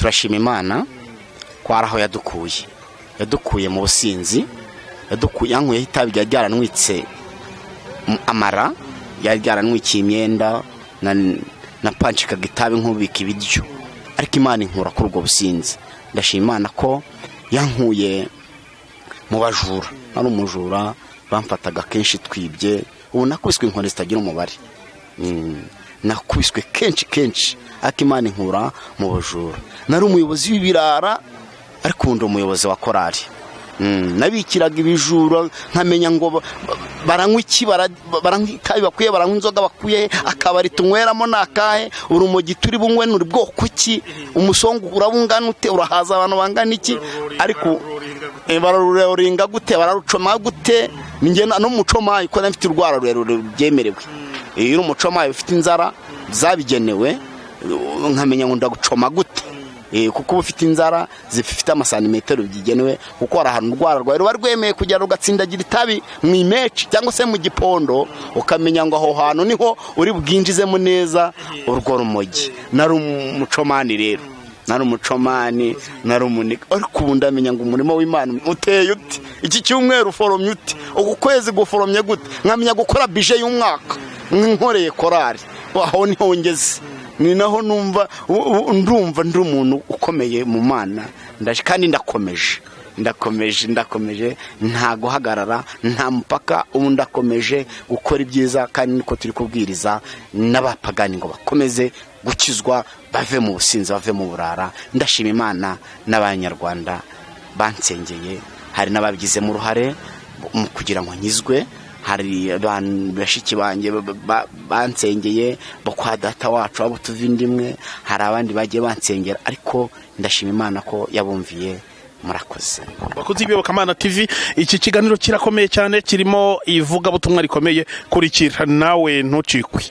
turashima Imana kwaraho yadukuye mu businzi, yankuye itabi ryaranwitse amara, ryaranwikiye imyenda na panchikaga itabi nkubika ibiryo, ariko Imana inkura kuri ubwo businzi. Ndashima Imana ko yankuye mu bajura, ari umujura bamfataga kenshi twibye, ubu nakubiswe inkoni zitagira umubare, nakubiswe kenshi, ariko Imana inkura mu bajura. Nari umuyobozi w'ibirara, ariko undi umuyobozi wa korari. Nabikiraga ibijura, nkamenya ngo baranywa iki, baranywa itabi bakuye, baranywa inzoga bakuye, akabari tunyweramo nakahe, urumogi turi bunywe nuri bwoko ki, umusongo urabungana ute, urahaza abantu bangana iki, ariko bararuringa gute, bararucoma gute. Ninge no mucomayi ko nafite urwara rurerure byemerewe. Iyo umucomayi ufite inzara zabigenewe, nkamenya ngo ndagucoma gute, kuko ufite inzara zifite amasantimetero byigenewe, kuko hari ahantu urwara rwawe ruba rwemeye kugera rugatsindagira itabi mu imeci cyangwa se mu gipondo, ukamenya ngo aho hantu niho uri bwinjizemo neza urwo rumogi. Nari umucomani rero, nari umucomani, nari umunike, ariko ubu ndamenya ngo umurimo w'Imana uteye uti, iki cyumweru uforomye uti, uku kwezi guforomye gute, nkamenya gukora bije y'umwaka nkoreye korari. Aho niho ngeze, ni naho ndumva ndi umuntu ukomeye mu Mana, kandi ndakomeje nta guhagarara, nta mupaka, ubu ndakomeje gukora ibyiza, kandi niko turi kubwiriza n'abapagani ngo bakomeze gukizwa, bave mu businzi, bave mu burara. Ndashima Imana n'abanyarwanda bansengeye, hari n'ababigizemo uruhare mu kugira ngo nkizwe. Hari abantu bashiki banjye bansengeye bo kwa data wacu abo tuvindimwe, hari abandi bagiye bansengera, ariko ndashima Imana ko yabumviye. Murakoze bakoze Iyobokamana TV. Iki kiganiro kirakomeye cyane, kirimo ivuga butumwa rikomeye, kurikira nawe ntucikwe.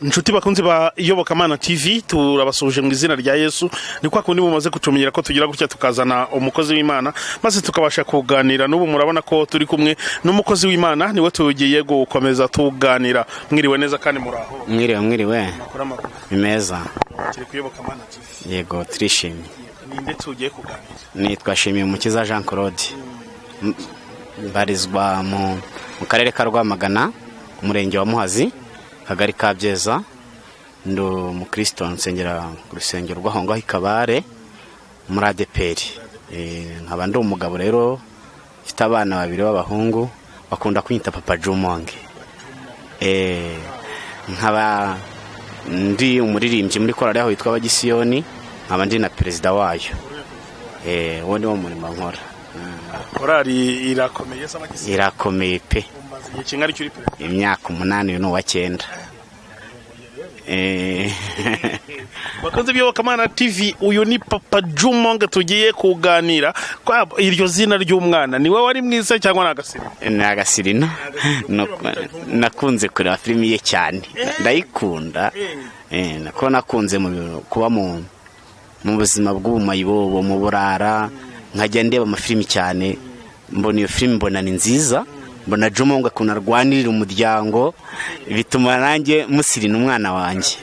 Nshuti bakunzi ba Iyobokamana TV, turabasuje mu izina rya Yesu. Ni kwa kundi mumaze kutumenyera ko tugira gutya tukazana umukozi w'Imana maze tukabasha kuganira. N'ubu murabona ko turi kumwe n'umukozi w'Imana, niwe tugiye gukomeza tuganira. Mwiriwe neza kandi muraho? Mwiriwe imeza. Kiri ku Iyobokamana TV. Yego, turishimye. Ninde tugiye kuganira? Nitwashimiye Umukiza Jean Claude, barizwa mu karere ka Rwamagana, umurenge wa Muhazi, Kagari ka Byeza. Ndo mukristo nsengera ku rusengero rw'aho ngaho ikabare muri ADPR. Nkaba ndi umugabo rero, mfite abana babiri b'abahungu, bakunda kunyita papa Jumongo. Nkaba ndi umuririmbyi muri korali aho yitwa Abagisiyoni, nkaba ndi na perezida wayo. Uwo ni wo murimo nkora. Korali irakomeye s'Abagisiyoni? Irakomeye pe. Ikingari cyuri pe? Imyaka 8 n'uwa 9. Bakunze Iyobokamana TV, uyu ni papa Jumongo tugiye kuganira. Kwa iryo zina ry'umwana, niwe wari mwiza cyangwa nagasirina? Nagasirina. Nakunze kureba filimi ye cyane, ndayikunda. Nako nakunze kuba mu buzima bw'ubumayibobo, mu burara, nkajya ndeba amafilimi cyane. Mbona iyo filimi mbona ni nziza, mbona Jumongo kunarwanirira umuryango, bituma nanjye musirina umwana wanjye.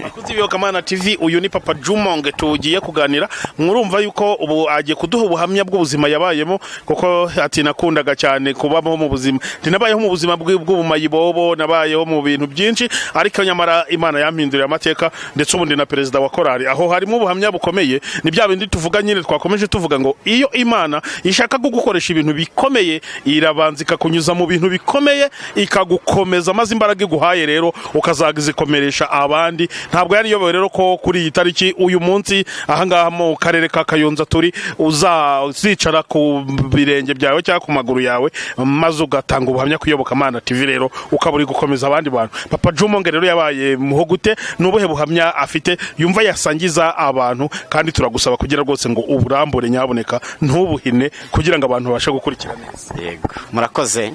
Bakunze Iyobokamana TV, uyu ni papa Jumongo tugiye kuganira. Murumva yuko ubu agiye kuduha ubuhamya bw'ubuzima yabayemo, kuko ati nakundaga cyane kubaho mu buzima, ndinabayeho mu buzima bw'ubumayibobo, nabayeho mu bintu byinshi, ariko nyamara Imana yampinduriye amateka, ndetse ubundi na perezida wa korali. Aho harimo ubuhamya bukomeye, ni bya bindi tuvuga nyine, twakomeje tuvuga ngo iyo Imana ishaka kugukoresha ibintu bikomeye, irabanza ikakunyuza mu bintu bikomeye, ikagukomeza, maze imbaraga iguhaye rero ukazagizikomeresha abandi. Ntabwo yari yobewe rero ko kuri iyi tariki uyu munsi ahangaha mu karere ka Kayonza turi, uzicara ku birenge byawe cyangwa ku maguru yawe, maze ugatanga ubuhamya ku Iyobokamana TV rero ukaburi gukomeza abandi bantu. Papa Jumongo rero yabaye muhogute, nubuhe buhamya afite yumva yasangiza abantu, kandi turagusaba kugira rwose ngo uburambure nyaboneka ntubuhine, kugira ngo abantu babashe gukurikira neza. Yego, murakoze.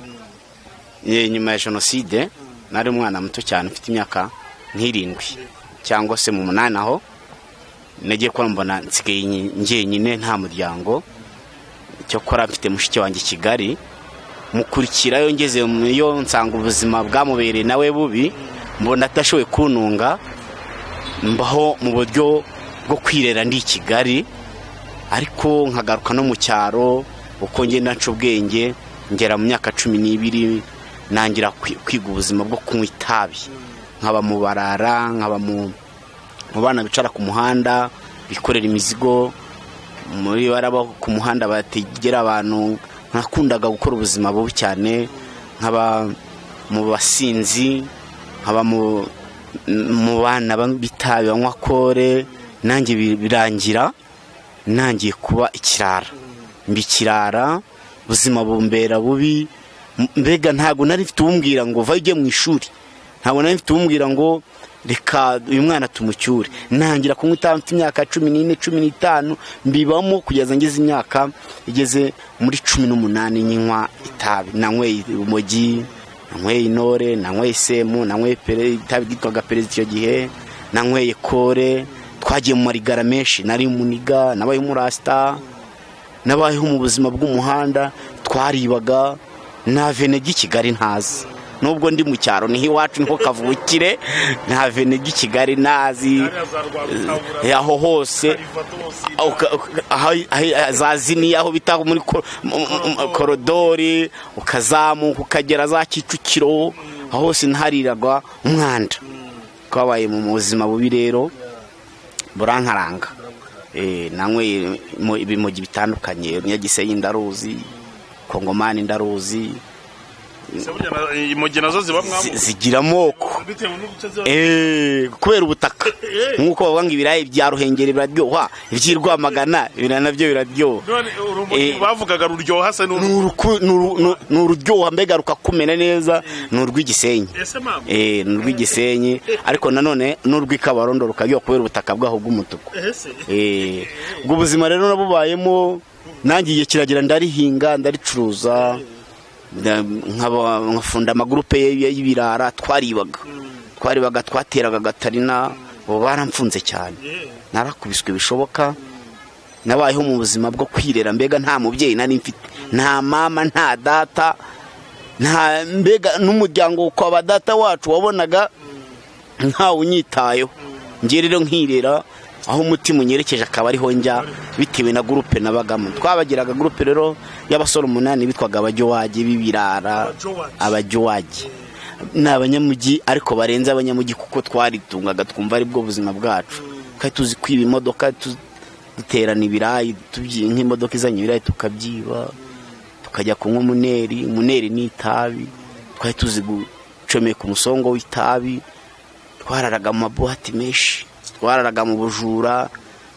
Nyuma ya jenoside nari umwana muto cyane, ufite imyaka 7 cyangwa se mu 8, aho nagiye kwa mbona nsigaye njyenyine nta muryango. Cyo kora mfite mushiki wanjye Kigali, mukurikirayo ngeze yo nsanga ubuzima bwamubereye nawe bubi, mbona atashoboye kuntunga, mbaho mu buryo bwo kwirera ndi i Kigali, ariko nkagaruka no mu cyaro uko ngenda nca ubwenge, ngera mu myaka 12 nangira kwiga ubuzima bwo kunywa itabi, nkaba mu barara, nkaba mu bana bicara ku muhanda bikorera imizigo, muri baraba ku muhanda bategera abantu. Nakundaga gukora ubuzima bubi cyane, nkaba mu basinzi, nkaba mu bana bitabi banywa kore, nanjye birangira nangiye kuba ikirara, mbikirara, ubuzima bumbera bubi. Mbega ntago nari mfite umbwira ngo va ujye mu ishuri, ntago nari mfite umbwira ngo reka uyu mwana tumucyure. Nangira kunywa itabi mfite imyaka 14 15 mbibamo kugeza ngeze imyaka igeze muri 18 nyinywa itabi. Nanyweye urumogi, nanyweye inore, nanyweye semu, nanyweye itabi gitwaga perezida icyo gihe, nanyweye kore. Twagiye mu marigara menshi, nari muniga, nabaye mu rasta, nabayeho mu buzima bw'umuhanda, twaribaga na venegi Kigali ntazi, nubwo ndi mu cyaro niho iwacu niho kavukire, nta venegi Kigali nazi aho hose, zazini aho bitaho muri korodori, ukazamuka ukagera za Kicukiro, aho hose ntariraga umwanda. Twabaye mu buzima bubi rero burankaranga. Nanyweye ibimogi bitandukanye, Nyagisenyi ndaruzi, Kongomani ndaruzi, imogi nazo ziba mwamo zigira amoko kubera ubutaka, nkuko bavuga ibirayi bya Ruhengeri biraryoha, iby'Irwamagana nabyo biraryoha. Bavugaga ruryoha se n'ururyoha, mbega rukakumena neza, n'urw'igisenyi, n'urw'igisenyi, ariko nanone n'urw'ikabarondo rukaryoha kubera ubutaka bwaho bw'umutuku. Ubwo buzima rero nabubayemo, nangiye kiragira ndarihinga, ndaricuruza, nkafunda amagurupe y'ibirara. Twaribaga twateraga Gatarina, baramfunze cyane, narakubiswe bishoboka. Nabayeho mu buzima bwo kwirera, mbega nta mubyeyi nari mfite, nta mama, nta data, nta mbega n'umuryango kwa badata wacu wabonaga nta unyitayeho. Ngiye rero nkirera, aho umutima unyerekeje akaba ariho njya, bitewe na gurupe nabagamo. Twabagiraga gurupe rero y'abasore 8 bitwaga abajyowaje b'ibirara. Abajyowaje n'abanyamugi, ariko barenze abanyamugi kuko twaritungaga twumva ari bwo buzima bwacu. Kandi tuzi kwiba imodoka, duterana ibirayi, nk'imodoka izanye ibirayi tukabyiba, tukajya kunywa umuneri n'itabi. Twari tuzi gucomeka umusongo w'itabi, twararaga mu mabuhati menshi, twararaga mu bujura,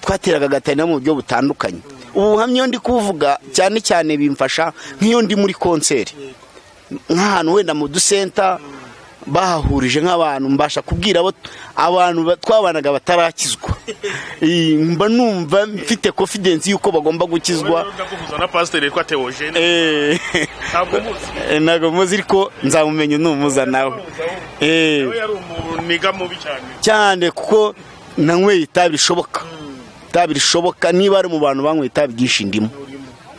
twateraga Gatarina mu buryo butandukanye. Ubuhamya ndi kuvuga cyane cyane bimfasha nk'iyo ndi muri konseri, nk'ahantu wenda mu dusenta bahahurije nk'abantu, mbasha kubwira abantu twabanaga batarakizwa, mba numva mfite confidence yuko bagomba gukizwa. Na pastor kwa Theogene ntabwo muzi, ariko nzamumenya numuza nawe. Yari umuniga mubi cyane kuko nanyweye itabi rishoboka. Niba ari mu bantu banyweye itabi byinshi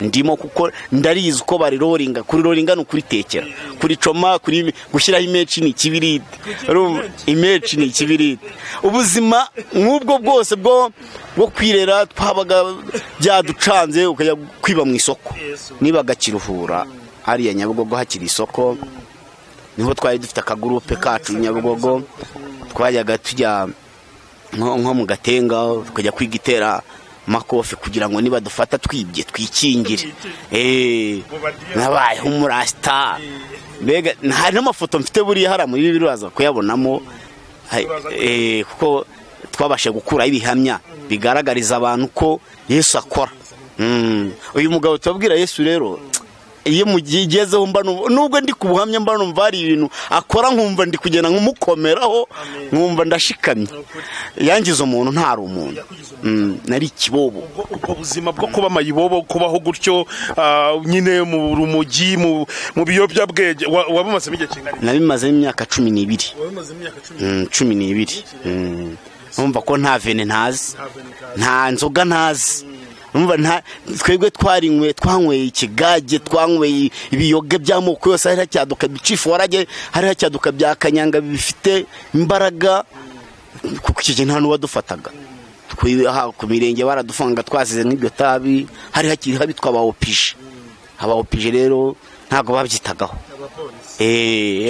ndimo kuko ndarizi uko bariroringa. Kuri roringa n'ukuri tekera, kuri coma, kuri gushyiraho imeci ni ikibiriti, imeci ni ikibiriti. Ubuzima nk'ubwo bwose bwo kwirera twabaga byaducanze, ukajya kwiba mu isoko. Niba Gakiruhura hariya Nyabugogo hakiri isoko, niho twari dufite akagurupe kacu Nyabugogo. Twajyaga tujya nko mu Gatenga, tukajya kwigitera makofi kugira ngo niba dufata twibye twikingire. Nabaye mu rasta, mbega hari n'amafoto mfite buriya hara muri bibi baza kuyabonamo, kuko twabashe gukura ibihamya bigaragariza abantu ko Yesu akora. Uyu mugabo tubabwira Yesu rero, iyo mugigezeho mba nubwo ndi kubuhamya mba numva ari ibintu akora, nkumva ndi kugenda nkumukomeraho, nkumva ndashikamye. Yangize umuntu ntari umuntu, nari ikibobo. Ubwo buzima bwo kuba mayibobo, kubaho gutyo nyine mu Urumogi, mu biyobyabwenge, wabumaze igihe kingana? Nabimaze imyaka 12. Wabimaze imyaka 12? Numva ko nta vene ntazi, nta nzoga ntazi, umva twebwe twanyweye ikigage, twanyweye ibiyoga by'amoko yose, hari hacyaduka bicifu warage, hari hacyaduka bya kanyanga bifite imbaraga, kuko iki gihe nta n'uwadufataga ku mirenge baradufanga twasize n'ibyo tabi, hari hakiri habitwa abaopije rero ntago babyitagaho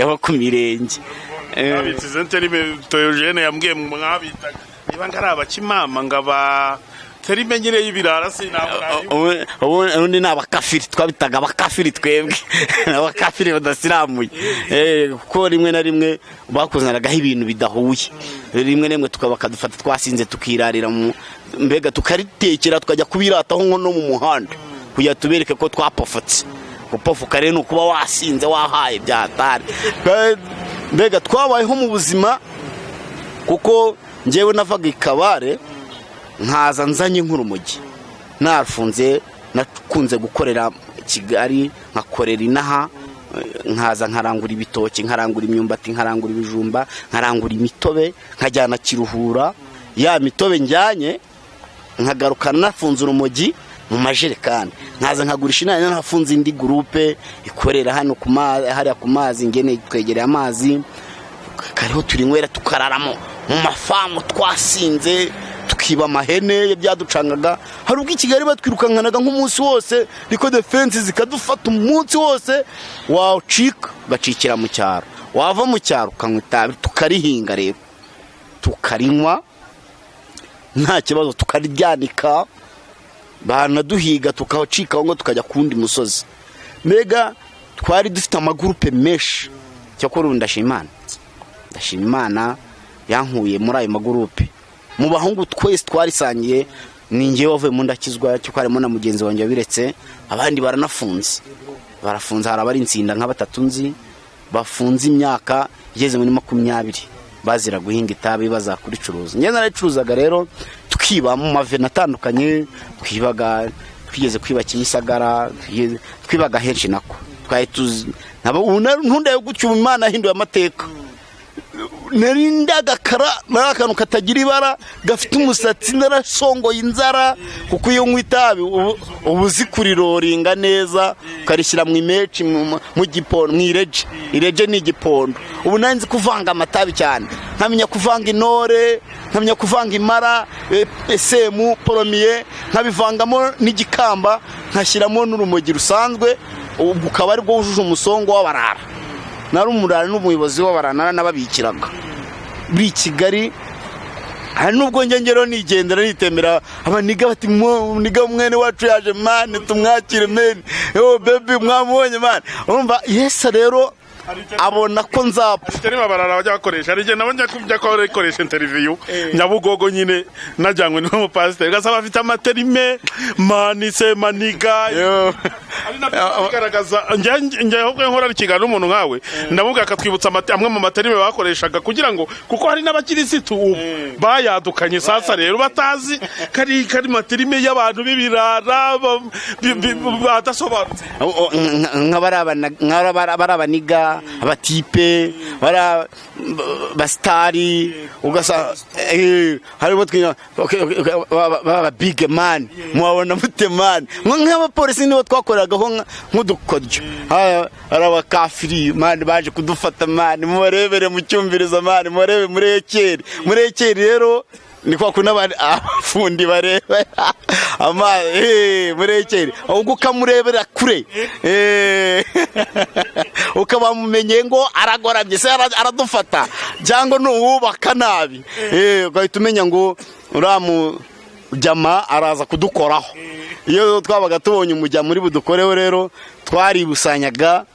abo ku mirenge abitize nterime Toyogene yambwiye mwabitaga niba ngari abakimama ngaba terime nyine y'ibirara ubundi ni abakafiri, twabitaga abakafiri twebwe abakafiri badasiramuye kuko rimwe na rimwe bakuzanagaho ibintu bidahuye, rimwe na rimwe bakadufata twasinze tukirarira mbega tukaritekera tukajya kubirataho nko no mu muhanda kugira tubereke ko twapofotse. Gupofuka rero kuba wasinze wahaye byatari, mbega twabayeho mu buzima, kuko njyewe navaga ikabare nkaza nzanye nk'urumogi, nafunze nakunze gukorera Kigali, nkakorera inaha, nkaza nkarangura ibitoki, nkarangura imyumbati, nkarangura ibijumba, nkarangura imitobe, nkajyana Kiruhura, ya mitobe njyanye nkagarukana nafunze urumogi mu majerekani, nkaza nkagurisha inani, nafunze indi groupe ikorera hano hariya ku mazi, ngene twegereye amazi, kariho turinywera tukararamo mu mafamu twasinze, tukiba amahene byaducangaga. Hari ubwo i Kigali batwirukankanaga nk'umunsi wose, riko defense zikadufata umunsi wose, wacika ugacikira mu cyaro, wava mu cyaro ukanywa itabi, tukarihinga rero tukarinywa nta kibazo, tukaryanika, banaduhiga tukacika ngo tukajya kundi musozi. Mbega twari dufite amagurupe menshi, cyakora ndashima Imana yankuye muri ayo magurupe. Mu bahungu twese twarisangiye ni ngewe wavuye mu ndakizwa, cyo harimo na mugenzi wanjye wabiretse, abandi baranafunze, hari abari insinda nka 3 nzi bafunze imyaka igeze muri 20 bazira guhinga itabi bazakuricuruza. Njye naracuruzaga rero, tukiba mu mavena atandukanye, twigeze kwiba Kimisagara, twibaga henshi nako twari tuzi ntunda yo gucyuma Imana hinduye amateka. Narindagakara n'akantu katagira ibara gafite umusatsi, narasongoye inzara, kuko iyo nkwitabi ubuzikuriroringa neza ukarishyira mu imeci mu gipondo, ireje ni igipondo. Ubu nanzi kuvanga amatabi cyane, nkamenya kuvanga intore, nkamenya kuvanga imara, esemu, poromiye, nkabivangamo n'igikamba, nkashyiramo n'urumogi rusanzwe, ukaba ari bwo wujuje umusongo w'abarara. Nari umurara n'umuyobozi w'abarana n'ababikiraga muri Kigali. Hari nubwo ngengero nigendera nitemera, abaniga bati niga mwene wacu yaje mane tumwakire mene, baby mwamubonye mane. Urumva Yesu rero abona ko nzapfa. Teri babarara bajya bakoresha, ari je nabonye kujya koresha interview Nyabugogo nyine najyangwe no pastor gasaba afite amaterime manise maniga ari nagaragaza njye ahubwo nkora ikiganiro umuntu nkawe ndavuga akatwibutsa amwe mu materime bakoreshaga kugira ngo, kuko hari n'abakirisitu bayadukanye sasa rero batazi kari materime y'abantu bibirara badasobanutse, nk'abarabaniga abatipe bastari, ugasa harimo twinya baba big man, mwabona mute man, nk'abapolisi nibo twakoragaho nk'udukodyo. Arabakafiri man baje kudufata man, mubarebere mu cyumviriza man, murebe murekeri rero ni kwa kuna abafundi bareba murekeri, ahubwo ukamurebera kure ukabamumenye ngo aragoramye se aradufata cyangwa n'uwubaka nabi, ugahita umenya ngo uramu jama araza kudukoraho. Iyo twabaga tubonye umujya muri budukoreho rero twaribusanyaga,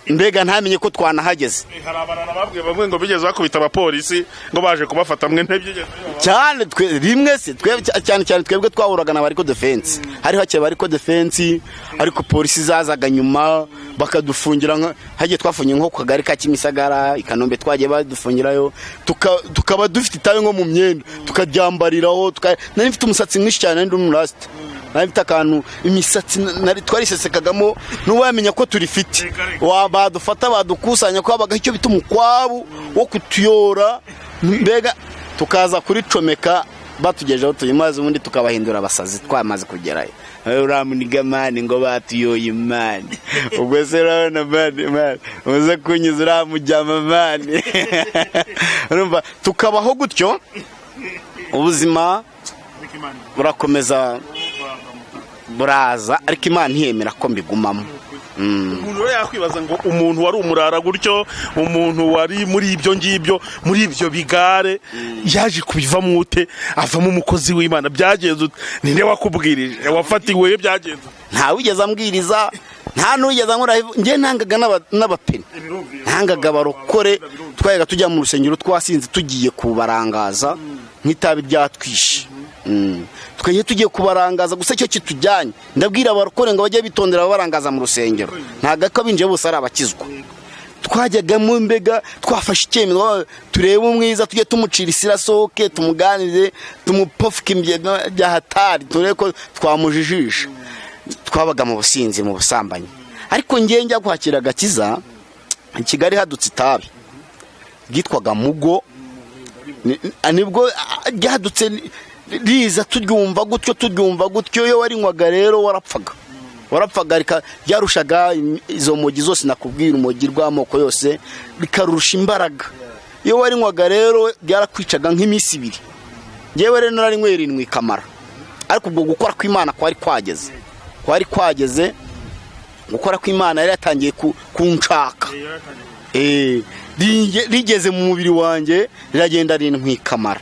mbega ntamenye ko twanahageze. Hari abarara babwiye bamwe ngo bigeze bakubita abapolisi ngo baje kubafata mwe ntebyigeze cyane. Rimwe se cyane twebwe twahuraga na bariko defense, hari hake bariko defense, ariko polisi zazaga nyuma bakadufungira. Hagiye twafunye nko ku kagari ka Kimisagara, Ikanombe twagiye badufungirayo, tukaba dufite itabe nko mu myenda tukaryambariraho. Nari mfite umusatsi mwinshi cyane, ndi umurasta, nari mfite akantu imisatsi twarisesekagamo, n'uwamenya ko turifite badufata badukusanya ko habaga icyo bita umukwabu wo kutuyora, mbega tukaza kuricomeka batugejeho tuyimaze ubundi tukabahindura abasazi twamaze kugerayo uramuniga mani ngo batuyoye mani ubwo se urabona mani uze kunyuza uramujyama mani urumva tukabaho gutyo ubuzima burakomeza buraza ariko Imana ntiyemera ko mbigumamo. Umuntu we yakwibaza ngo umuntu wari umurara gutyo, umuntu wari muri ibyo ngibyo, muri ibyo bigare, yaje kubivamo ute, avamo umukozi w'Imana? Byagenze ninde wakubwirije, wafatiwe byagenze? Nta wigeze ambwiriza, nta n'uwigeze ankora. Nge ntangaga n'abapeni, ntangaga barokore. Twayaga tujya mu rusengero twasinze tugiye kubarangaza nk'itabi ryatwishe. Twagiye tugiye kubarangaza gusa cyo kitujyanye. Ndabwira abarokore ngo bajye bitondera abarangaza mu rusengero, ntaga ko binje bose ari abakizwa. Twajyaga mu mbega twafashe icyemezo turebe umwiza, tujye tumucira isirasoke, tumuganire, tumupofike imbye bya hatari, turebe ko twamujijisha. Twabaga mu businzi, mu busambanyi. Ariko ngiye njya kwakira agakiza i Kigali hadutse itabi gitwaga mugo, nibwo ryadutse riza turyumva gutyo. Iyo warinywaga rero warapfaga ryarushaga izo mogi zose nakubwira, umogi rw'amoko yose rikarusha imbaraga. Iyo warinywaga rero byarakwicaga nk'iminsi 2. Ngewe rero nararinywera 7 kamara, ariko ubwo gukora kw'Imana kwari kwageze gukora kw'Imana yari yatangiye kunshaka. Rigeze mu mubiri wanjye riragenda 7 kamara.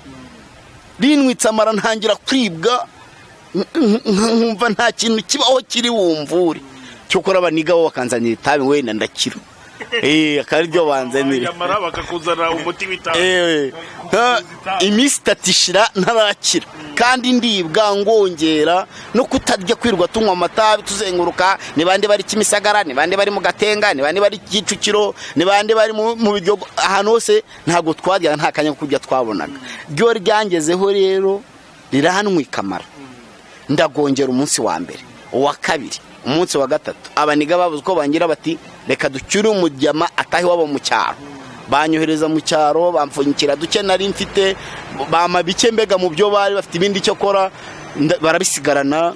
Rinwitse amara, ntangira kwibwa, nkumva nta kintu kibaho kiri wumvure. Cyokora abaniga bo bakanzanira itabi, wenda ndakira. Akari ryo banzanira amara bakakuzana umuti w'itabi. Iminsi 3 ishira ntarakira, kandi ndibwa ngongera no kutarya, kwirwa tunywa amatabi tuzenguruka. Ni bande bari Kimisagara, ni bande bari mu Gatenga, ni bande bari Kicukiro, ni bande bari mu biryo, ahantu hose ntago twarya, nta kanya kurya twabonaga. Ryo ryangezeho rero rirahanwe ikamara. Ndagongera umunsi wa mbere, uwa kabiri, umunsi wa gatatu. Abaniga babuze ko bangira bati reka ducyure umujyama atahi wabo mu cyaro. Banyohereza mu cyaro, bamfunyikira duke nari mfite, bama bike mbega mu byo bari bafite ibindi cyo kora, barabisigarana.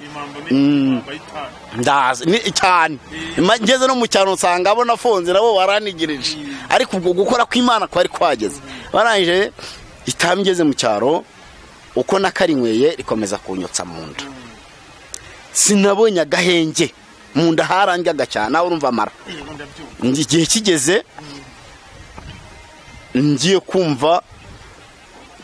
Ndaza cyane ngeze no mu cyaro nsanga abo nafonze nabo baranigirije. Ariko ubwo gukora kw'Imana kwari kwageze. Barangije itambigeze mu cyaro, uko nakarinyweye rikomeza kunyotsa mu nda. Sinabonye agahenge mu nda, harandyaga cyane. Nawe urumva amara. Igihe kigeze ngiye kumva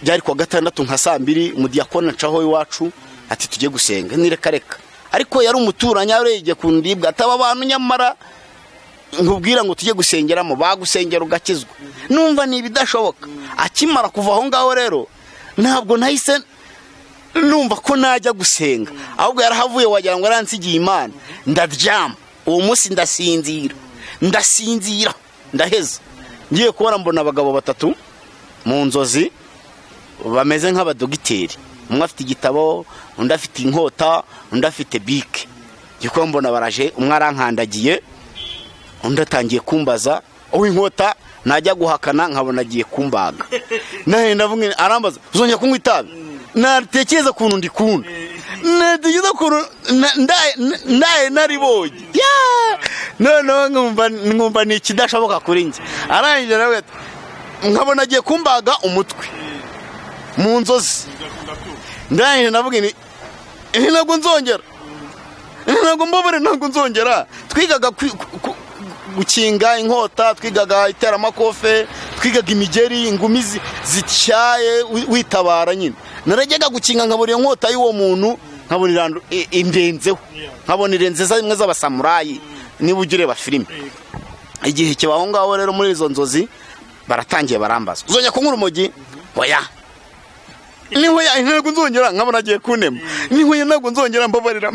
byari kwa gatandatu nka 2:00, umudiyakoni ncaho iwacu ati tujye gusenga. Nireka reka, ariko yari umuturanya yarege kundibwa, ataba abantu nyamara nkubwira ngo tujye gusengeramo, bagusengera ugakizwa. Numva ni bidashoboka. Akimara kuva aho ngaho rero ntabwo nahise numva ko najya gusenga, ahubwo yarahavuye wagira ngo aransigiye Imana. Ndaryama uwo munsi, ndasinzira ndaheza. Ngiye kubona mbona abagabo 3 mu nzozi bameze nk'abadogiteri. Umwe afite igitabo, undi afite inkota, undi afite bike. Giko mbona baraje, umwe arankandagiye, undi atangiye kumbaza. Uw'inkota najya guhakana nkabona agiye kumbaga. Nahe ndavuga arambaza uzongera kunywa itabi. Natekereza kuntu ndikunda, natekereza kuntu ndaye nariboye. No nkumva ni ikidashoboka kuri njye. Arangije nawe nkabona agiye kumbaga umutwe mu nzozi. Ndangije navuga ntabwo nzongera, ntabwo nzongera. Twigaga gukinga inkota, twigaga iteramakofe, twigaga imigeri, ingumi zityaye witabara nyine. Narajyaga gukinga nkabona inkota y'uwo muntu, nkabona indenzeho, nkabona irenzeza imwe z'abasamurayi niba ujya ureba filime. Igihe kibaho ngaho rero muri izo nzozi baratangiye barambaza uzongera kunywa urumogi. Oya, nihoya ntabwo nzongera. Nkabona agiye kunema, nihoya ntabwo nzongera. Mbabarira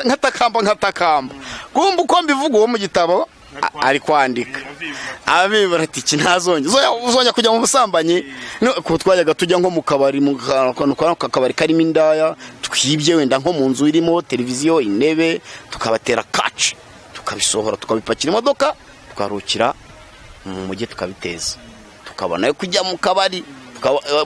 nkatakamba. Kumva uko mbivuga uwo mu gitabo ari kwandika. Abibara ati iki ntazongera, uzongera kujya mu busambanyi. Ko twajyaga tujya nko mu kabari, mu kabari karimo indaya, twibye wenda nko mu nzu irimo televiziyo, intebe, tukabatera catch, tukabisohora, tukabipakira imodoka, tukarukira mu mujyi tukabiteza. Tukabona yo kujya mu kabari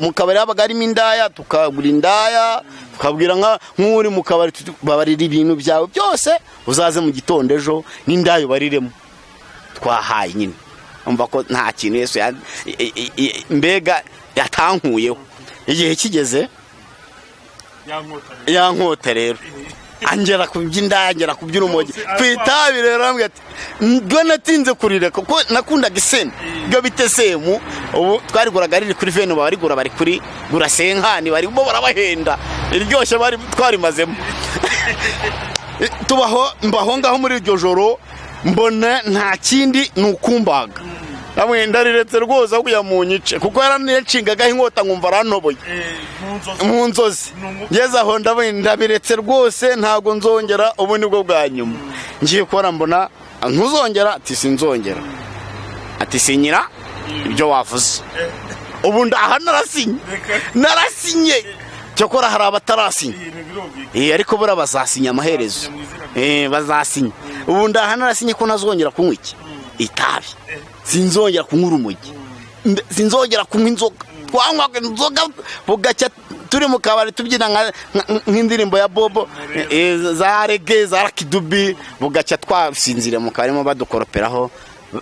mu kabari habaga harimo indaya, tukagura indaya, tukabwira nk'uri mu kabari babarira ibintu byawe byose, uzaze mu gitondo ejo n'indayo bariremo. Twahaye nyine umva ko nta kintu Yesu mbega yatankuyeho. Igihe kigeze yankota rero angera ku by'indaya, angera ku by'urumogi, kwitabi rero ambwira ati ngo natinze kurireka kuko nakundaga iseni byo bite semu. Ubu twariguraga riri kuri veno, barigura bari kuri gura senkani, bari bo barabahenda iryoshye, bari twarimazemo. Mbaho ngaho muri iryo joro mbona nta kindi nukumbaga, namwe ndariretse rwose kuya munyice kuko yaranecingagaho inkota nkumva arantoboye mu nzozi. Ngeze aho ndabiretse rwose ntago nzongera, ubu nibwo bwa nyuma ngiye kubona mbona ntuzongera, ati sinzongera, ati sinyira ibyo wavuze. Ubu ndaha narasinye cyokora hari abatarasinye ariko bura bazasinya amaherezo, bazasinya. Ubu ndaha narasinye ko ntazongera kunywa itabi, sinzongera kunywa urumogi, sinzongera kunywa inzoga. Twanywaga inzoga bugacya turi mu kabari tubyina nk'indirimbo ya Bobo, za reggae, za rakidubi, bugacya twasinzire mu kabari badukoroperaho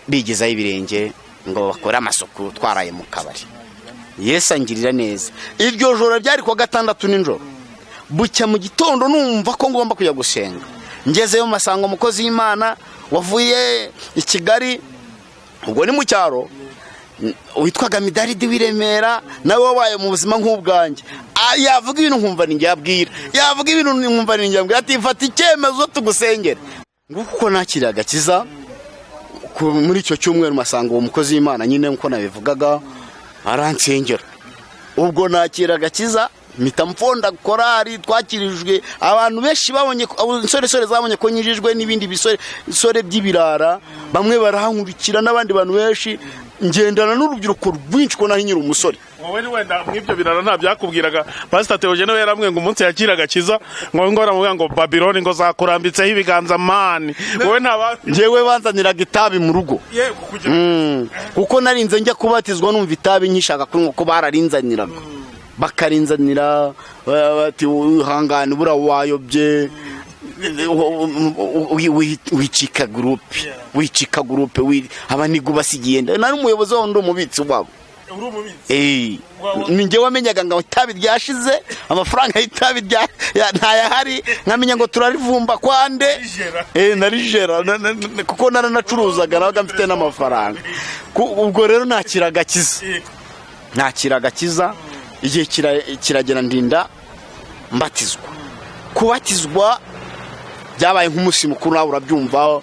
bigezaho ibirenge ngo bakore amasuku, twaraye mu kabari. Yesu angirira neza. Iryo joro ryari kwa gatandatu ninjoro, bucya mu gitondo numva ko ngomba kujya gusenga. Ngezeyo masanga umukozi w'Imana wavuye i Kigali, ubwo ni mu cyaro, witwaga Midaridi w'Iremera, nawe wabaye mu buzima nk'ubwanjye. Yavuga ibintu nkumva ninjye yabwira, yavuga ibintu nkumva ninjye yabwira, ati fata icyemezo tugusengere. Nguko nakira agakiza muri icyo cyumweru, masanga uwo mukozi w'Imana nyine nko nabivugaga aransengera. Ubwo nakira agakiza mpita mfonda korari, twakirijwe abantu benshi, babonye insore zabonye ko nyijijwe n'ibindi bisore by'ibirara, bamwe barahankurikira n'abandi bantu benshi. Ngendana n'urubyiruko rwinshi ko nahinyira umusore. Wowe ni wenda mwibyo birara nta byakubwiraga Pastor Theogene yaramwe ngo umunsi yakiraga kiza ngo baramubwira ngo Babylon ngo zakurambitseho ibiganza mani. Wowe njewe banzaniraga itabi mu rugo, kuko narinze njya kubatizwa numva itabi nkishaka kunywa, ko bararinzaniraga bakarinzanira bati uhangane bura wayobye, wicika groupe abanigo basigenda. Nari umuyobozi wabo, ndi umubitsi wabo. Ninjye wamenyaga ngo itabi ryashize, amafaranga y'itabi ntayahari, nkamenya ngo turarivumba kwande, narijera kuko naranacuruzaga nabaga mfite n'amafaranga. Ubwo rero nakiraga kiza, igihe kiragera ndinda mbatizwa. Kubatizwa byabaye nk'umunsi mukuru, nawe urabyumva.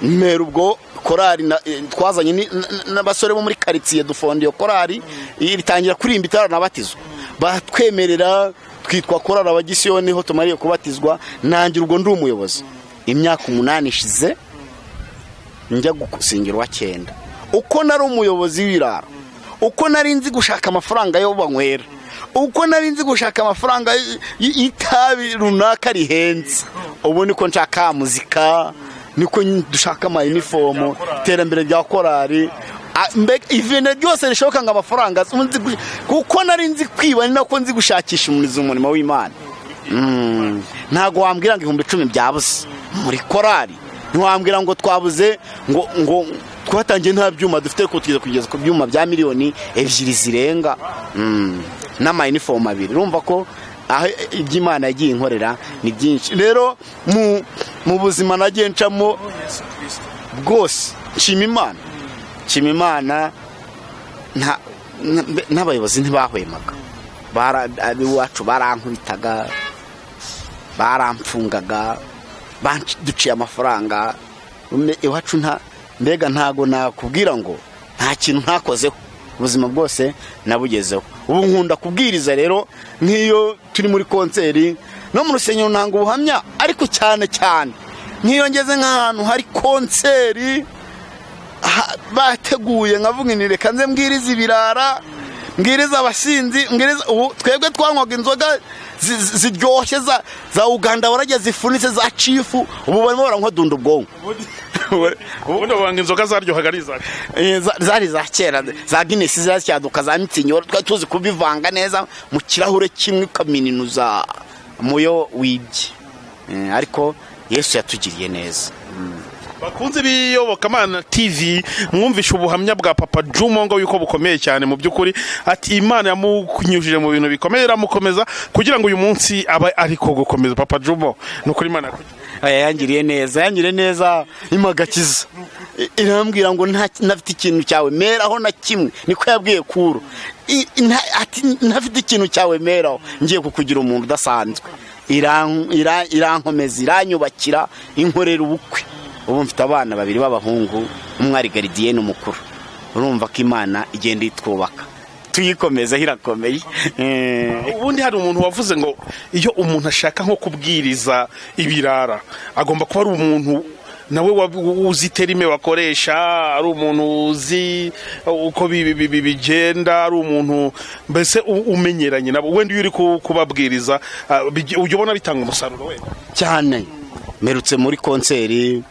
Mbere ubwo korari twazanye n'abasore bo muri quartier dufonde iyo korari iritangira kurimba itaranabatizwa, batwemerera twitwa korari abagisiyoni ho tumariye kubatizwa. Nanjye ubwo ndi umuyobozi. Imyaka 8 ishize njya gusingira wa 9. Uko nari umuyobozi w'irara, uko nari nzi gushaka amafaranga yo banywera, uko nari nzi gushaka amafaranga y'itabi runaka rihenze, ubu niko nshaka muzika, niko dushaka ama uniform, terambere rya korari, ivene byose rishoboka ngo amafaranga, kuko nari nzi kwiba, ni nako nzi gushakisha umurimo w'Imana. Ntago wambwira ngo 10,000 byabuze muri korari, ntiwambwira ngo twabuze ngo twatangiye nta byuma dufite ko kugeza ku byuma bya miliyoni 2 zirenga, n'ama uniform 2. Urumva ko iby'Imana yagiye inkorera ni byinshi. Rero mu buzima nagiye ncamo bwose, nshima Imana. N'abayobozi ntibahwemaga, abiwacu barankubitaga, baramfungaga, duciye amafaranga iwacu. Mbega ntago nakubwira ngo nta kintu ntakozeho, ubuzima bwose nabugezeho. Ubu nkunda kubwiriza rero, nk'iyo turi muri konseri no mu rusengero ntanga ubuhamya, ariko cyane nk'iyo ngeze nk'ahantu hari konseri bateguye, nkavuga ni reka nze mbwiriza ibirara, mbwiriza abasinzi, ubu twebwe twanywaga inzoga ziryoshye za Uganda warajya zifunitse za chifu, ubu barimo barankwa dunda ubwonko. ubundi wanga inzoga zaryohaga ari izaki zari za kera za Guinness zacyaduka za Mitsinyo twari tuzi kubivanga neza mu kirahure kimwe kamininuza muyo wibye ariko Yesu yatugiriye neza. bakunze biyobokamana TV mwumvisha ubuhamya bwa papa Jumongo yuko bukomeye cyane mu byukuri ati Imana yamukunyujije mu bintu bikomeye ramukomeza kugira ngo uyu munsi aba ariko gukomeza papa Jumo nukuri Imana yangiriye neza imagakiza irambwira ngo ntafite ikintu cyawe meraho na kimwe niko yabwiye kuro ati ntafite ikintu cyawe meraho ngiye kukugira umuntu udasanzwe irankomeza iranyubakira inkorera ubukwe ubu mfite abana babiri b'abahungu umwe ari garidiyene umukuru urumva ko Imana igenda itwubaka tuyikomeza hirakomeye. Ubundi hari umuntu wavuze ngo iyo umuntu ashaka nko kubwiriza ibirara agomba kuba ari umuntu nawe uzi terime bakoresha ari umuntu uzi uko bigenda ari umuntu mbese umenyeranye nabo wenda uri kubabwiriza ujye ubona bitanga umusaruro we cyane. Merutse muri konseri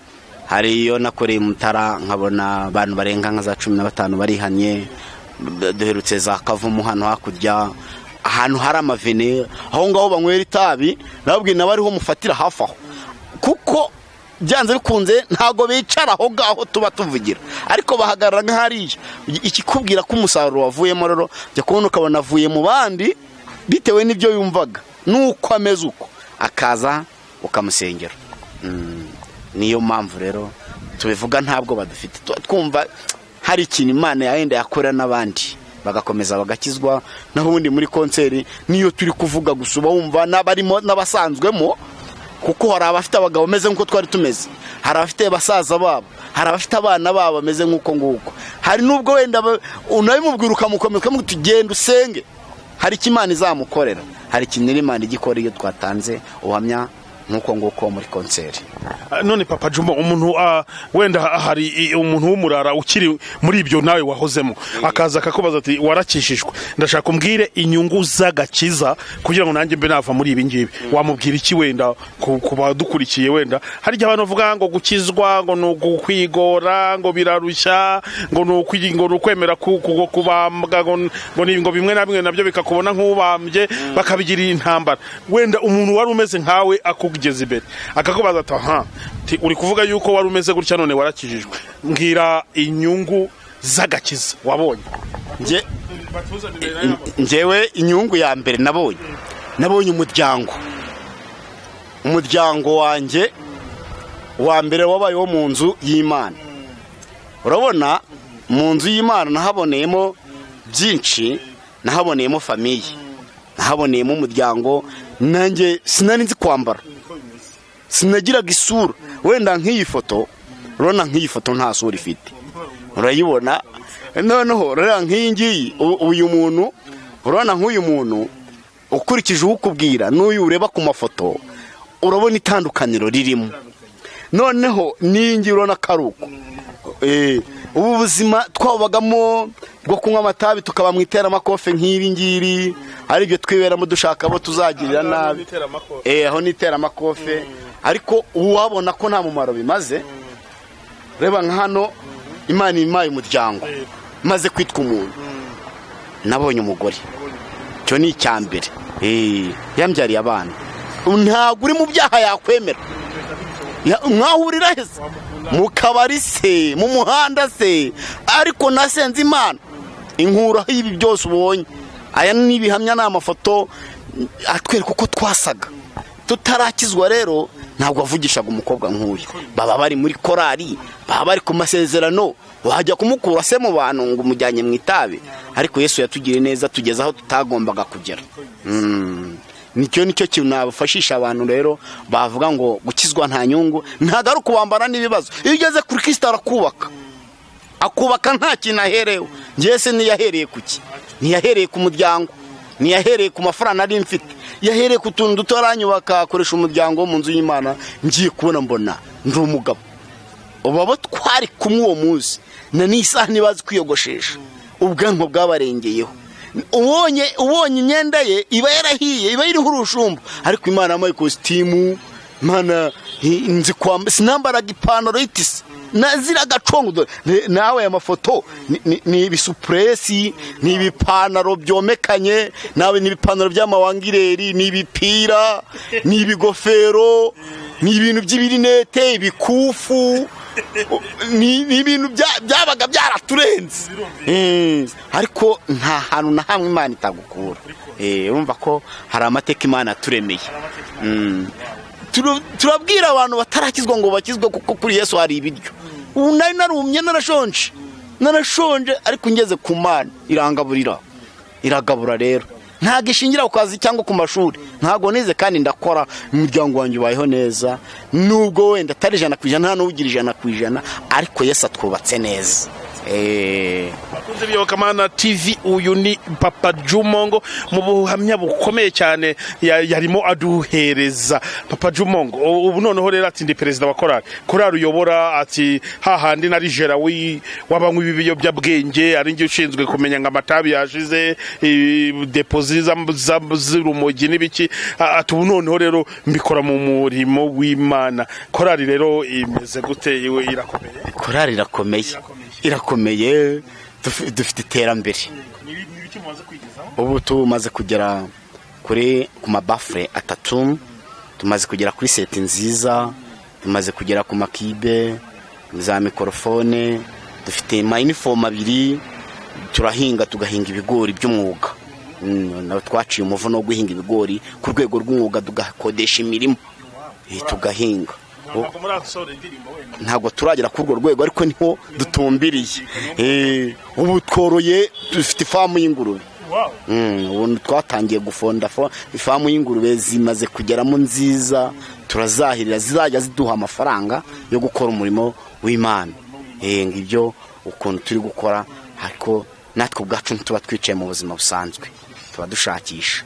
hari iyo nakoreye Mutara nkabona abantu barenga nka za 15 barihanye duherutse za Kavumu hano hakurya ahantu hari amavene aho ngaho banywera itabi nababwiye nabariho mufatira hafi aho kuko byanze bikunze ntago bicara aho gaho tuba tuvugira ariko bahagarara nk'hariya ikikubwira ko umusaruro wavuyemo rero byo kubona ukabona avuye mu bandi bitewe n'ibyo yumvaga nuko ameze uko akaza ukamusengera. Niyo mpamvu rero tubivuga ntabwo badufite twumva hari ikintu Imana yahenda yakora n'abandi bagakomeza bagakizwa naho ubundi muri konseri niyo turi kuvuga gusuba wumva n'abarimo n'abasanzwemo kuko hari abafite abagabo bameze nk'uko twari tumeze hari abafite basaza babo hari abafite abana babo bameze nk'uko nguko hari n'ubwo wenda unabimubwira ukamukomeza tugenda usenge hari Imana izamukorera hari ikintu Imana igikora iyo twatanze ubuhamya nkuko nguko muri konseri. None papa Jumo umuntu wenda hari umuntu w'umurara ukiri muri ibyo nawe wahozemo akaza akakubaza ati warakishishwe ndashaka umbwire inyungu z'agakiza kugira ngo nanjye mbe nava muri ibi ngibi wamubwira iki wenda kubadukurikiye wenda hari igihe abantu bavuga ngo gukizwa ngo nukwigora ngo birarushya ngo nukwemera kubambwa ngo bimwe na bimwe nabyo bikakubona nk'ubambye bakabigira intambara wenda umuntu wari umeze nkawe akugeze imbere akakubaza ati uri kuvuga yuko wari umeze gutya none warakijijwe mbwira inyungu z'agakiza wabonye. Njyewe inyungu ya mbere nabonye umuryango wanjye wa mbere wabayeho mu nzu y'Imana. Urabona mu nzu y'Imana nahaboneyemo byinshi nahaboneyemo famiye nahaboneyemo umuryango nanjye sinari nzi kwambara sinagiraga isura wenda nk'iyi foto urabona nk'iyi foto nta sura ifite urayibona noneho rero nk'iyi ngiyi uyu muntu urabona nk'uyu muntu ukurikije ukubwira n'uyu ureba ku mafoto urabona itandukaniro ririmo noneho n'iyi ngiyi urabona karuko ubu buzima twabagamo bwo kunywa amatabi tukaba mu iteramakofe nk'ibi ngiri ari byo twiberamo dushaka abo tuzagirira nabi aho ni iteramakofe ariko uwabona ko nta mumaro bimaze reba nka hano Imana imaye umuryango maze kwitwa umuntu nabonye umugore cyo ni icyambere yambyariye abana ntabwo uri mu byaha yakwemera mwahurira heza mu kabari se mu muhanda se ariko nasenze Imana inkura ibi byose ubonye aya nibihamya n'amafoto atwereka uko twasaga tutarakizwa rero ntabwo avugishaga umukobwa nk'uyu baba bari muri korari baba bari ku masezerano wajya kumukura se mu bantu ngo umujyanye mu itabi ariko Yesu yatugiriye neza tugeze aho tutagombaga kugera. Nicyo kintu nabafashisha abantu rero bavuga ngo gukizwa nta nyungu ntago ari kubambara n'ibibazo iyo ugeze kuri Kristo akubaka nta kintu aherewe ngiye se niyahereye kuki niyahereye ku muryango niyahereye ku mafaranga ari mfite yahereye ku tuntu dutoranyubaka akoresha umuryango mu nzu y'Imana ngiye kubona mbona ndi umugabo ubabo twari kumwe uwo munsi na n'isaha nibazi kwiyogoshesha ubwanko bwabarengeyeho ubonye imyenda ye iba yarahiye iba iriho urushumbu ariko Imana amaye kositimu Imana nzi kwamba sinambaraga ipantaro y'itisi nazira gacongo nawe aya mafoto ni ibisupresi, ni ibipanaro byomekanye, nawe ni ibipanaro by'amawangireri, ni ibipira, ni ibigofero, ni ibintu by'ibirinete, ibikufu, ni ibintu byabaga byaraturenze. Ariko nta hantu na hamwe Imana itagukura. Urumva ko hari amateka Imana turemeye. Turabwira abantu batarakizwa ngo bakizwe, kuko kuri Yesu hari ibiryo. Ubu nari narumye, narashonje ariko ngeze ku Mana iragabura rero. Ntago ishingira ku kazi cyangwa ku mashuri, ntago nize kandi ndakora, umuryango wanjye ubayeho neza, nubwo wenda atari 100%, nta n'ugira 100%, ariko Yesu atwubatse neza. Bakunze by'Iyobokamana TV, uyu ni Papa Jumongo mu buhamya bukomeye cyane yarimo aduhereza. Papa Jumongo, ubu noneho rero ati ndi perezida wa korali uyobora, ati hahandi nari jera wabanywa ibiyobyabwenge, ari ngiye ushinzwe kumenya ngo amatabi yashize, deposit z'Urumogi n'ibiki, ati ubu noneho rero mbikora mu murimo w'Imana. Korali rero imeze gute? Iwe irakomeye? Korali irakomeye, dufite iterambere. Ubu tumaze kugera ku mabafure 3, tumaze kugera kuri seti nziza, tumaze kugera ku makibe za mikrofone, dufite uniform 2, turahinga tugahinga ibigori by'umwuga. Twaciye umuvuno wo guhinga ibigori ku rwego rw'umwuga, tugakodesha imirimo tugahinga. Ntabwo turagera kuri urwo rwego, ariko niho dutumbiriye. Ubu tworoye, dufite ifamu y'ingurube. Ubu twatangiye gufonda ifamu y'ingurube, zimaze kugeramo nziza, turazahirira, zizajya ziduha amafaranga yo gukora umurimo w'Imana. Ngibyo ukuntu turi gukora, ariko natwe ubwacu tuba twicaye mu buzima busanzwe, tuba dushakisha.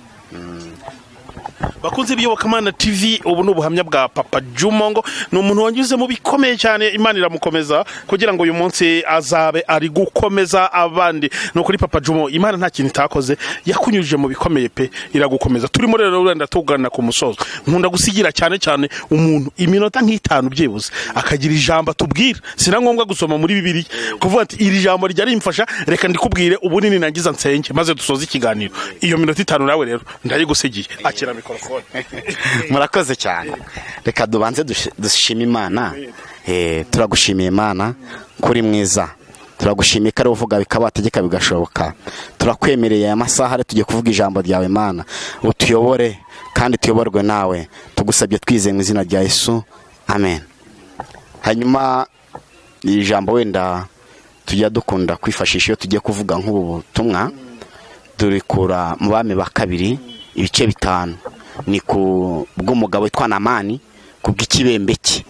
Bakunze by'Iyobokamana TV, ubu n'ubuhamya bwa Papa Jumongo, ni umuntu wanyuze mu bikomeye cyane. Imana iramukomeza kugira ngo uyu munsi azabe ari gukomeza abandi. No kuri Papa Jumo, Imana nta kintu itakoze, yakunyujije mu bikomeye pe, iragukomeza. Turimo rero urenda tugana ku musozo, nkunda gusigira cyane umuntu iminota nk'itanu byibuze, akagira ijambo tubwira. Sina ngombwa gusoma muri Bibiliya kuvuga ati iri jambo rya rimfasha, reka ndikubwire ubu nini nangiza nsenge maze dusoze ikiganiro. Iyo minota 5 nawe rero ndayigusigiye. Akira mikrofone. Murakoze cyane. Reka dubanze dushima Imana. Turagushimiye Imana kuri mwiza, turagushimiye ko ari uvuga bikaba, ategeka bigashoboka. Turakwemereye aya masaha tugiye kuvuga ijambo ryawe Imana, utuyobore kandi tuyoborwe nawe, tugusabye twizeye mu izina rya Yesu, amen. Hanyuma ijambo wenda tujya dukunda kwifashisha iyo tugiye kuvuga nk'ubu butumwa, durikura mu Bami ba 2 ibice 5. Ni ku bw'umugabo witwa Namani, ku bw'ikibembe cye.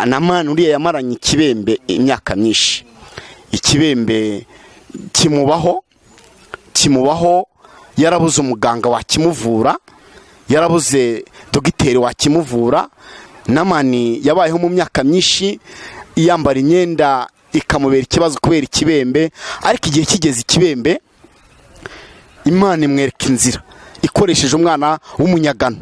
Namani uriya yamaranye ikibembe imyaka myinshi. Ikibembe kimubaho, yarabuze umuganga wakimuvura, yarabuze dogiteri wakimuvura. Namani yabayeho mu myaka myinshi, yambara imyenda ikamubera ikibazo kubera ikibembe, ariko igihe kigeze ikibembe, Imana imwereka inzira ikoresheje umwana w'umunyagano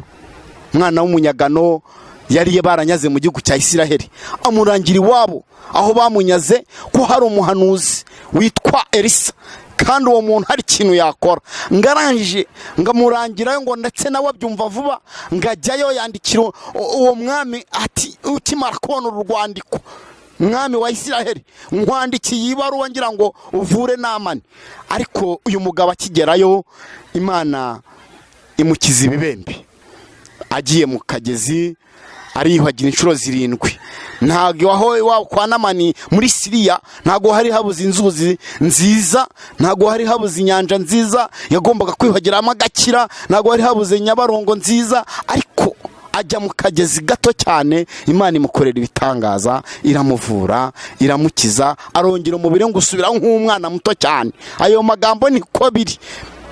yari baranyaze mu gihugu cya Isiraheli, amurangira iwabo aho bamunyaze ko hari umuhanuzi witwa Elisa, kandi uwo muntu hari ikintu yakora. Ngarangije ngamurangirayo ngo ndetse nawe abyumva vuba, ngajyayo yandikira uwo mwami ati ukimara kubona urwandiko, mwami wa Isiraheli, nkwandikiye ibaruwa ngira ngo uvure Namani. Ariko uyu mugabo akigerayo, Imana imukiza ibibembe. Agiye mu kagezi ariyuhagira inshuro 7. Ntago aho kwa Namani muri Siriya, ntago hari habuze inzuzi nziza, ntago hari habuze inyanja nziza yagombaga kwiyuhagiramo agakira, ntago hari habuze nyabarongo nziza, ariko ajya mu kagezi gato cyane, Imana imukorera ibitangaza, iramuvura, iramukiza, arongera umubiri ngo usubira nk'umwana muto cyane. Ayo magambo niko biri.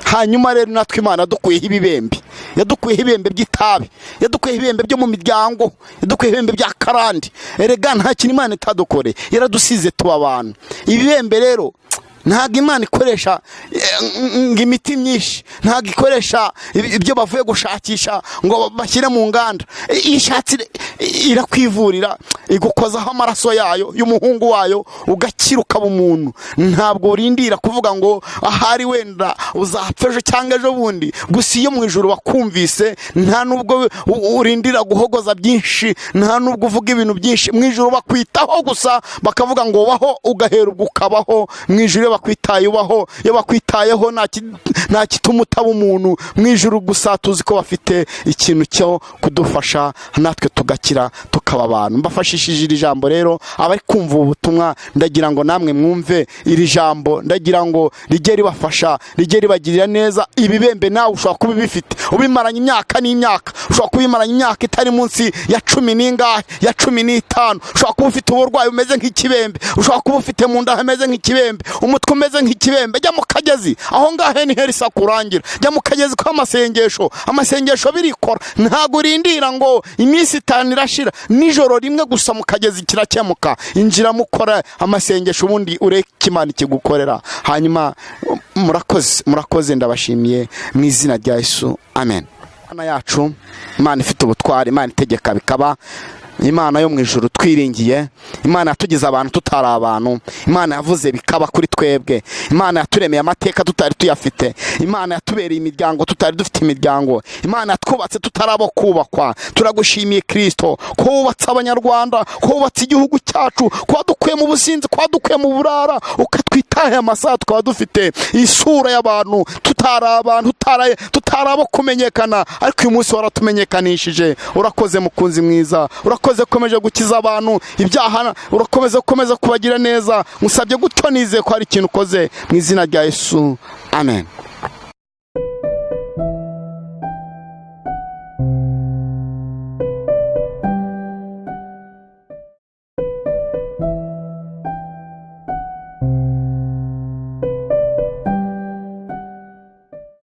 Hanyuma rero natwe Imana yadukuyeho ibibembe, yadukuyeho ibibembe by'itabi, yadukuyeho ibibembe byo mu miryango, yadukuyeho ibibembe bya karande. Erega nta kintu Imana itadukore, yaradusize tuba abantu. Ibibembe rero ntabwo Imana ikoresha imiti myinshi, ntabwo ikoresha ibyo bavuye gushakisha ngo bashyire mu nganda. Ishatse irakwivurira, igukozaho amaraso yayo y'umuhungu wayo ugakira ukaba umuntu. Ntabwo urindira kuvuga ngo ahari wenda uzapfa ejo cyangwa ejo bundi. Gusa iyo mu ijuru bakumvise, nta nubwo urindira guhogoza byinshi, nta nubwo uvuga ibintu byinshi. Mu ijuru bakwitaho gusa bakavuga ngo baho, ugahera ubwo ukabaho. Mu ijuru iyo bakwitaye ubaho, iyo bakwitayeho nta kituma utaba umuntu. Mu ijuru gusa tuzi ko bafite ikintu cyo kudufasha natwe tugakira tukaba abantu. Mbafashishije iri jambo rero, abari kumva ubutumwa, ndagira ngo namwe mwumve iri jambo, ndagira ngo rijye ribafasha, rijye ribagirira neza. Ibibembe nawe ushobora kuba bifite, ubimaranye imyaka n'imyaka, ushobora kubimaranya imyaka itari munsi ya 10 n'ingahe, ya 15. Ushobora kuba ufite uburwayi umeze nk'ikibembe, ushobora kuba ufite mu nda hameze nk'ikibembe, umutwe umeze nk'ikibembe. Jya mu kagezi, aho ngahe ni heri sakurangira. Jya mu kagezi amasengesho birikora. Ntago urindira ngo iminsi 5 irashira, nijoro rimwe gusa mu kagezi kirakemuka. Injira mukora amasengesho, ubundi ureke Imana ikigukorera. Hanyuma murakoze, ndabashimiye mu izina rya Yesu, amen. Imana yacu, Imana ifite ubutwari, Imana itegeka bikaba, Imana yo mu ijuru twiringiye, Imana yatugize abantu tutari abantu, Imana yavuze bikaba kuri twebwe, Imana yaturemeye amateka tutari tuyafite, Imana yatubereye imiryango tutari dufite imiryango, Imana yatwubatse tutarabo kubakwa. Turagushimiye Kristo, kubatse abanyarwanda, kubatse igihugu cyacu, kwadukuye mu businzi, kwadukuye mu burara, ukatwitaye amasaha tukaba dufite isura y'abantu tutari abantu, tutarabo kumenyekana. Ariko uyu munsi waratumenyekanishije. Urakoze mukunzi mwiza, urakoze ukomeje gukiza abantu ibyaha, urakomeza kubagira neza. Musabye gutyo nizeye ko hari ikintu ukoze mu izina rya Yesu, amen.